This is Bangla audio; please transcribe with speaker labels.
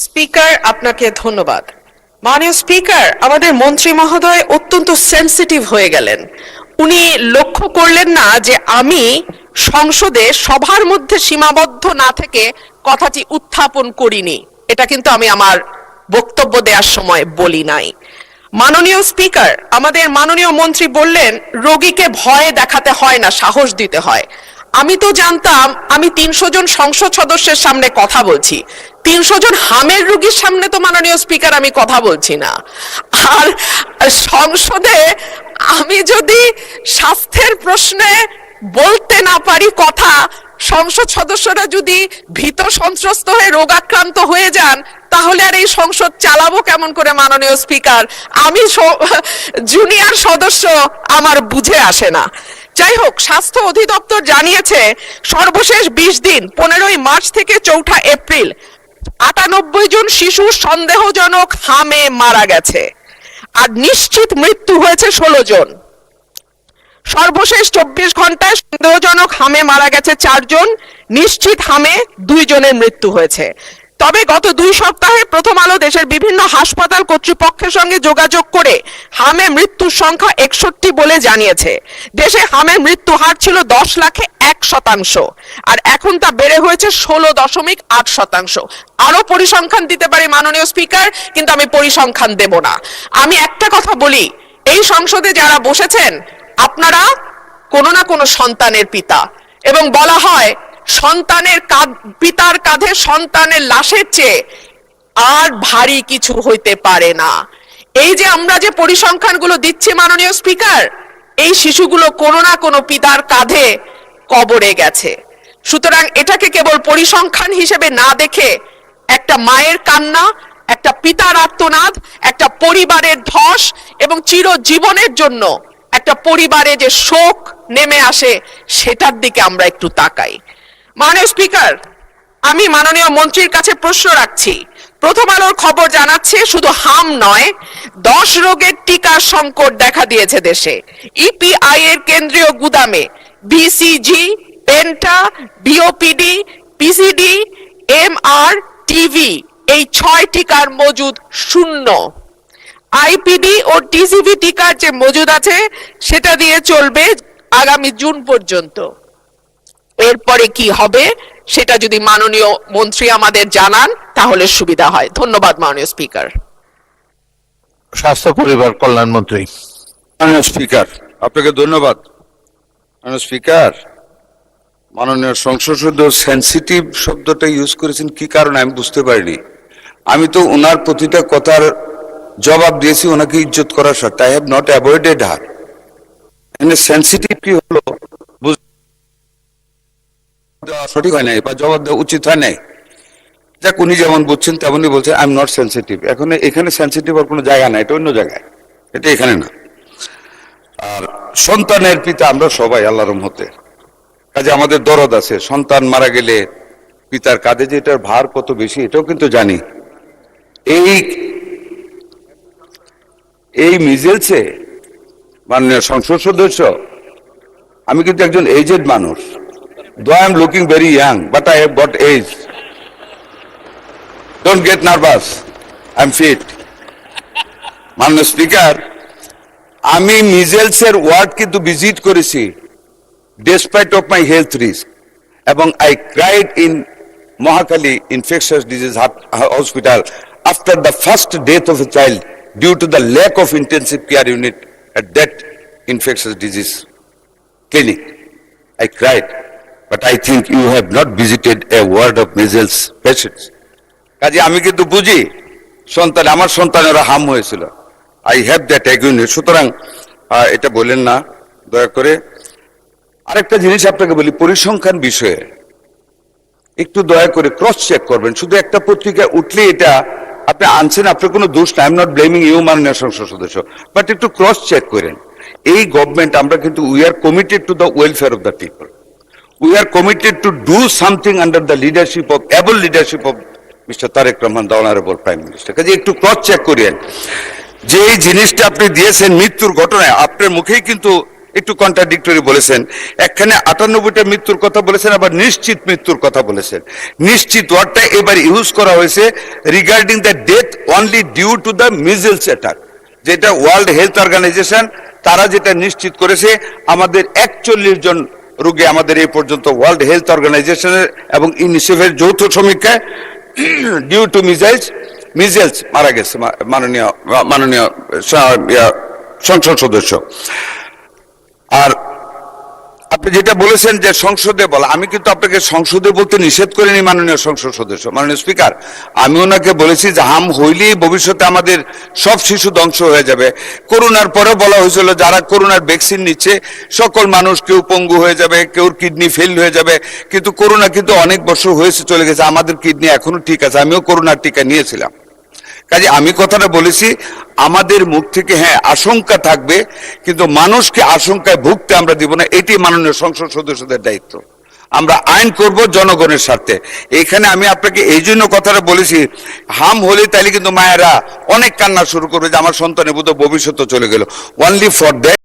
Speaker 1: স্পিকার, আপনাকে ধন্যবাদ। মাননীয় স্পিকার, আমাদের মন্ত্রী মহোদয় অত্যন্ত সেনসিটিভ হয়ে গেলেন। উনি লক্ষ্য করলেন না যে আমি সংসদে সবার মধ্যে সীমাবদ্ধ না থেকে কথাটি উত্থাপন করিনি। এটা কিন্তু আমি আমার বক্তব্য দেওয়ার সময় বলি নাই। মাননীয় স্পিকার, আমাদের মাননীয় মন্ত্রী বললেন রোগীকে ভয় দেখাতে হয় না, সাহস দিতে হয়। আমি তো জানতাম আমি 300 জন সংসদ সদস্যের সামনে কথা বলছি, 300 জন হামের রোগীর সামনে তো মাননীয় স্পিকার আমি কথা বলছি না। আর সংসদে আমি যদি স্বাস্থ্যের প্রশ্নে বলতে না পারি কথা, সংসদ সদস্যরা যদি ভীত সন্ত্রস্ত হয়ে রোগাক্রান্ত হয়ে যান, তাহলে আর এই সংসদ চালাবো কেমন করে মাননীয় স্পিকার? আমি জুনিয়র সদস্য, আমার বুঝে আসে না। যাই হোক, স্বাস্থ্য অধিদপ্তর জানিয়েছে সর্বশেষ 20 দিন 15ই মার্চ থেকে 4 এপ্রিল 98 জন শিশু সন্দেহজনক হামে মারা গেছে, আর নিশ্চিত মৃত্যু হয়েছে 16 জন। সর্বশেষ 24 ঘন্টায় সন্দেহজনক হামে মারা গেছে 4 জন, নিশ্চিত হামে 2 জনের মৃত্যু হয়েছে। তবে গত 2 সপ্তাহে প্রথম আলো দেশের বিভিন্ন হাসপাতাল কর্তৃপক্ষের সঙ্গে যোগাযোগ করে হামে মৃত্যুর সংখ্যা 61 বলে জানিয়েছে। দেশে হামের মৃত্যু হার ছিল 10 লাখে 1%, আর এখন তা বেড়ে হয়েছে 16.8%। আরো পরিসংখ্যান দিতে পারি মাননীয় স্পিকার, কিন্তু আমি পরিসংখ্যান দেব না। আমি একটা কথা বলি, এই সংসদে যারা বসেছেন আপনারা কোনো না কোনো সন্তানের পিতা, এবং বলা হয় সন্তানের পিতার কাঁধে সন্তানের লাশের চেয়ে আর ভারী কিছু হইতে পারে না। এই যে আমরা যে পরিসংখ্যানগুলো দিচ্ছি মাননীয় স্পিকার, এই শিশুগুলো কোনো না কোনো পিতার কাঁধে কবরে গেছে। সুতরাং এটাকে কেবল পরিসংখ্যান হিসেবে না দেখে একটা মায়ের কান্না, একটা পিতার আর্তনাদ, একটা পরিবারের ধস, এবং চিরজীবনের জন্য একটা পরিবারে যে শোক নেমে আসে, সেটার দিকে আমরা একটু তাকাই। মাননীয় স্পিকার, আমি মাননীয় মন্ত্রীর কাছে প্রশ্ন রাখছি। প্রথম আলোর খবর জানাচ্ছে শুধু হাম নয়, 10 রোগের টিকার সংকট দেখা দিয়েছে দেশে। ইপিআই এর কেন্দ্রীয় গুদামে BCG, penta, BOPV, PCV, MR, TV এই 6 টিকার মজুদ শূন্য। আইপিডি ও টিসিভি টিকার যে মজুদ আছে সেটা দিয়ে চলবে আগামী জুন পর্যন্ত। এরপরে কি হবে সেটা যদি মাননীয় মন্ত্রী আমাদের জানান তাহলে সুবিধা হয়। ধন্যবাদ মাননীয় স্পিকার।
Speaker 2: স্বাস্থ্য পরিবার কল্যাণ মন্ত্রী।
Speaker 3: মাননীয় স্পিকার, আপনাকে ধন্যবাদ। মাননীয় স্পিকার, মাননীয় সংসদ সদস্য সেনসিটিভ শব্দটা ইউজ করেছেন কি কারণে আমি বুঝতে পারিনি। আমি তো ওনার প্রতিটা কথার জবাব দিয়েছি ওনাকে ইজ্জত করার সাথে। I have not avoided her. Sensitive কি হলো সঠিক হয় নাই বা জবাব দেওয়া উচিত হয় নাই। যাক, উনি যেমন বুঝছেন তেমনই বলছেন। I am not sensitive. এখন এখানে সেনসিটিভ আর কোনো জায়গা নাই, এটা অন্য জায়গায়, এটা এখানে না। আর সন্তানের পিতা আমরা সবাই আল্লাহর রহমতে, কাজে আমাদের দরদ আছে। সন্তান মারা গেলে পিতার কাঁধে যে এটার ভার কত বেশি এটাও কিন্তু জানি। এই মিজেলসে মাননীয় সংসদ সদস্য, আমি কিন্তু একজন এজেড মানুষ। Though I am looking very young, but I have got age. Don't get nervous. I am fit. মাননীয় স্পিকার, আমি মিজেলসের ওয়ার্ড কিন্তু ভিজিট করেছি despite of my health risk, এবং I cried in Mohakali Infectious Disease Hospital after the first death of a child due to the lack of intensive care unit at that infectious disease clinic. I cried. But I think you have not visited a ward of measles patients. কাজে আমি কিন্তু বুঝি সন্তান, আমার সন্তানেরা হাম হয়েছিল। I have that agony. সুতরাং এটা বলেন না দয়া করে। আরেকটা জিনিস আপনাকে বলি, পরিসংখ্যান বিষয়ে একটু দয়া করে ক্রস চেক করবেন। শুধু একটা পত্রিকা উঠলে এটা আপনি আনছেন, আপনার কোনো দোষ না। I am not blaming you মাননীয় সংসদ সদস্য, বাট একটু ক্রস চেক করেন। এই গভর্নমেন্ট, আমরা কিন্তু we are committed to the welfare of the people. We are committed to do something under the leadership of able leadership of Mr. Tariq Rahman, the Honorable Prime Minister. কাজে একটু ক্রস চেক করেন যে এই জিনিসটা আপনি দিয়েছেন মৃত্যুর ঘটনায়। আপনার মুখেই কিন্তু একটু কন্ট্রাডিক্টরি বলেছেন। একখানে 98টা মৃত্যুর কথা বলেছেন, আবার নিশ্চিত মৃত্যুর কথা বলেছেন। নিশ্চিত ওয়ার্ডটা এবার ইউজ করা হয়েছে regarding the death only due to the measles attack, যেটা ওয়ার্ল্ড হেলথ অর্গানাইজেশন তারা যেটা নিশ্চিত করেছে আমাদের 41 জন রোগী আমাদের এই পর্যন্ত ওয়ার্ল্ড হেলথ অর্গানাইজেশনের এবং ইউনিসেফের যৌথ সমীক্ষায় ডিউ টু মিজেলস মারা গেছে মাননীয় সংসদ সদস্য। আর আপনি যেটা বলেছেন যে সংসদে বলা, আমি কিন্তু আপনাকে সংসদে বলতে নিষেধ করিনি মাননীয় সংসদ সদস্য। মাননীয় স্পিকার, আমি ওনাকে বলেছি যে হাম হইলেই ভবিষ্যতে আমাদের সব শিশু ধ্বংস হয়ে যাবে। করোনার পরে বলা হয়েছিল যারা করোনার ভ্যাকসিন নিচ্ছে সকল মানুষ, কেউ পঙ্গু হয়ে যাবে, কেউ কিডনি ফেল হয়ে যাবে, কিন্তু করোনা কিন্তু অনেক বছর হয়েছে চলে গেছে, আমাদের কিডনি এখনো ঠিক আছে। আমিও করোনার টিকা নিয়েছিলাম। কাজে আমি কথাটা বলেছি আমাদের মুখ থেকে হ্যাঁ আশঙ্কা থাকবে, কিন্তু মানুষকে আশঙ্কায় ভুগতে আমরা দিব না। এটি মাননীয় সংসদ সদস্যদের দায়িত্ব। আমরা আইন করব জনগণের স্বার্থে। এখানে আমি আপনাকে এই জন্য কথাটা বলেছি, হাম হলে তাইলে কিন্তু মায়েরা অনেক কান্না শুরু করবে যে আমার সন্তানের বোধহয় ভবিষ্যৎ চলে গেল। Only for that